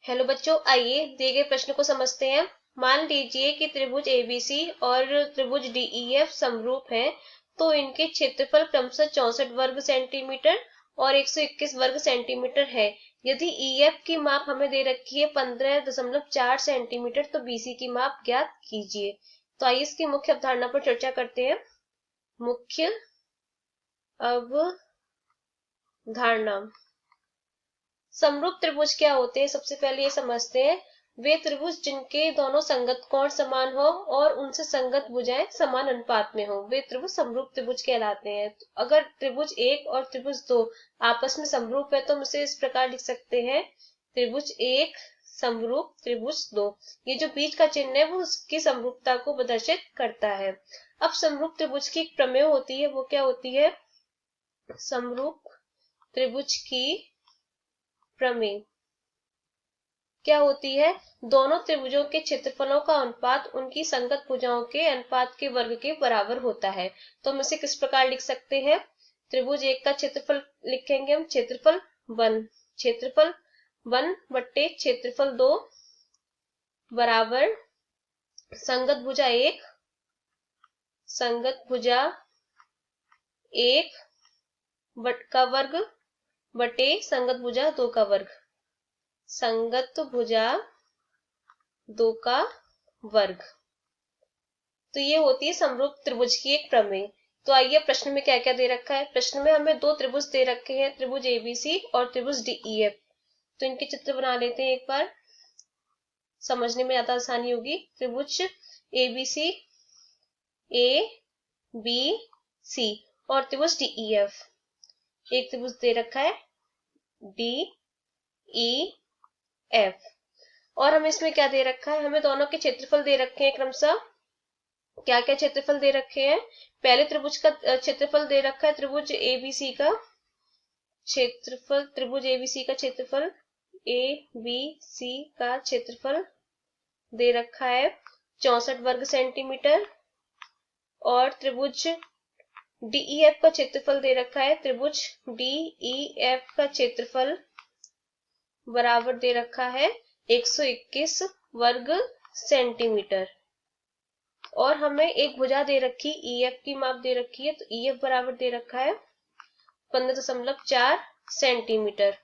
Hello बच्चों, आइए दिए गए प्रश्न को समझते हैं। मान लीजिए कि त्रिभुज एबीसी और त्रिभुज डीईएफ समरूप हैं, तो इनके क्षेत्रफल क्रमशः 64 वर्ग सेंटीमीटर और 121 वर्ग सेंटीमीटर है। यदि ईएफ की माप हमें दे रखी है 15.4 सेंटीमीटर, तो बीसी की माप ज्ञात कीजिए। तो आइए इसकी मुख्य अवधारणा पर चर्चा करते हैं। मुख्य अवधारणा। समरूप त्रिभुज क्या होते हैं, सबसे पहले ये समझते हैं। वे त्रिभुज जिनके दोनों संगत कोण समान हो और उनसे संगत भुजाएं समान अनुपात में हो, वे त्रिभुज समरूप त्रिभुज कहलाते हैं। तो अगर त्रिभुज 1 और त्रिभुज 2 आपस में समरूप है, तो हम इसे इस प्रकार लिख सकते हैं, त्रिभुज 1 समरूप त्रिभुज 2। ये जो बीच का चिन्ह है वो उसकी समरूपता को प्रदर्शित करता है। अब समरूप त्रिभुज की एक प्रमेय होती है, वो क्या होती है? समरूप त्रिभुज की प्रमेय क्या होती है? दोनों त्रिभुजों के क्षेत्रफलों का अनुपात उनकी संगत भुजाओं के अनुपात के वर्ग के बराबर होता है। तो हम इसे किस प्रकार लिख सकते हैं? त्रिभुज 1 का क्षेत्रफल लिखेंगे हम क्षेत्रफल 1 बट्टे क्षेत्रफल 2 बराबर संगत भुजा 1 का वर्ग बटे संगत भुजा 2 का वर्ग। संगत भुजा 2 का वर्ग। तो ये होती है समरूप त्रिभुज की एक प्रमेय। तो आइए प्रश्न में क्या क्या दे रखा है। प्रश्न में हमें दो त्रिभुज दे रखे हैं, त्रिभुज एबीसी और त्रिभुज डीईएफ। तो इनके चित्र बना लेते हैं एक बार, समझने में ज्यादा आसानी होगी। त्रिभुज एबीसी, ए बी सी, और त्रिभुज डीईएफ। एक त्रिभुज दे रखा है डी ई एफ, और हमें इसमें क्या दे रखा है? हमें दोनों के क्षेत्रफल दे रखे हैं क्रमशः। क्या क्या क्षेत्रफल दे रखे हैं? पहले त्रिभुज का क्षेत्रफल दे रखा है, त्रिभुज एबीसी का क्षेत्रफल, त्रिभुज एबीसी का क्षेत्रफल, ए बी सी का क्षेत्रफल दे रखा है 64 वर्ग सेंटीमीटर। और त्रिभुज डीईएफ का क्षेत्रफल दे रखा है, त्रिभुज डीईएफ का क्षेत्रफल बराबर दे रखा है 121 वर्ग सेंटीमीटर। और हमें एक भुजा दे रखी, ईएफ की माप दे रखी है, तो ईएफ बराबर दे रखा है 15.4 सेंटीमीटर।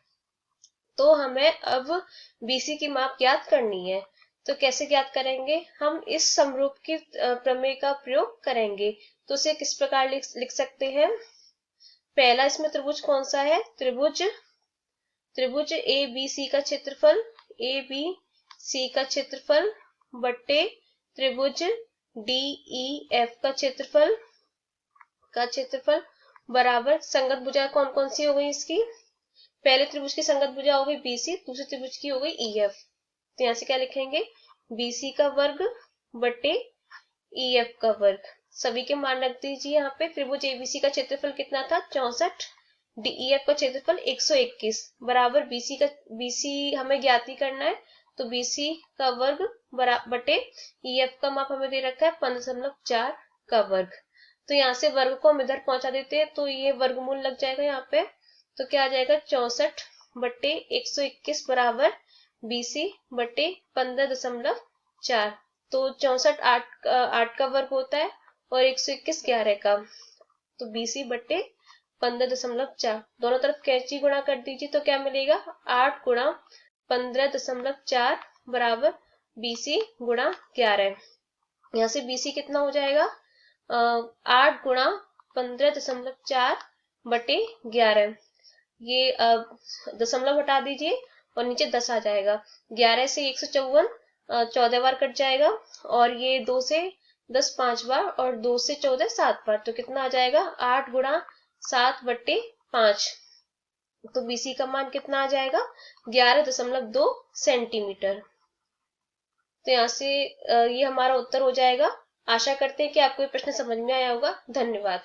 तो हमें अब बीसी की माप ज्ञात करनी है। तो कैसे ज्ञात करेंगे? हम इस समरूप की प्रमेय का प्रयोग करेंगे। तो उसे किस प्रकार लिख सकते हैं? पहला इसमें त्रिभुज कौन सा है? त्रिभुज ए बी सी का क्षेत्रफल, ए बी सी का क्षेत्रफल बट्टे त्रिभुज डी ई एफ का क्षेत्रफल बराबर संगत भुजा कौन कौन सी हो गई इसकी? पहले त्रिभुज की संगत भुजा हो गई बीसी, दूसरे त्रिभुज की हो गई ईएफ। तो यहाँ से क्या लिखेंगे? बीसी का वर्ग बटे ईएफ का वर्ग। सभी के मान रख दीजिए यहाँ पे। त्रिभुज एबीसी का क्षेत्रफल कितना था? 64। डीईएफ का क्षेत्रफल 121 बराबर बीसी हमें ज्ञात करना है, तो बीसी का वर्ग बटे ईएफ का माप हमें दे रखा है 15.4 का वर्ग। तो यहाँ से वर्ग को हम इधर पहुंचा देते हैं, तो ये वर्गमूल लग जाएगा यहाँ पे। तो क्या आ जाएगा? 64 बट्टे 121 बराबर बीसी बट्टे 15.4। तो 64 8 का वर्ग होता है और 121 11 का। तो बीसी बट्टे 15.4, दोनों तरफ कैंची गुणा कर दीजिए, तो क्या मिलेगा? 8 गुणा 15.4 बराबर बीसी गुणा 11। यहाँ से बीसी कितना हो जाएगा? 8 गुणा 15.4 बटे 11। ये दशमलव हटा दीजिए और नीचे 10 आ जाएगा। 11 से 154 14 बार कट जाएगा, और ये 2 से 10 5 बार, और 2 से 14 7 बार। तो कितना आ जाएगा? 8 गुणा 7 बट्टे 5। तो बीसी का मान कितना आ जाएगा? 11.2 सेंटीमीटर। तो यहाँ से ये हमारा उत्तर हो जाएगा। आशा करते हैं कि आपको ये प्रश्न समझ में आया होगा। धन्यवाद।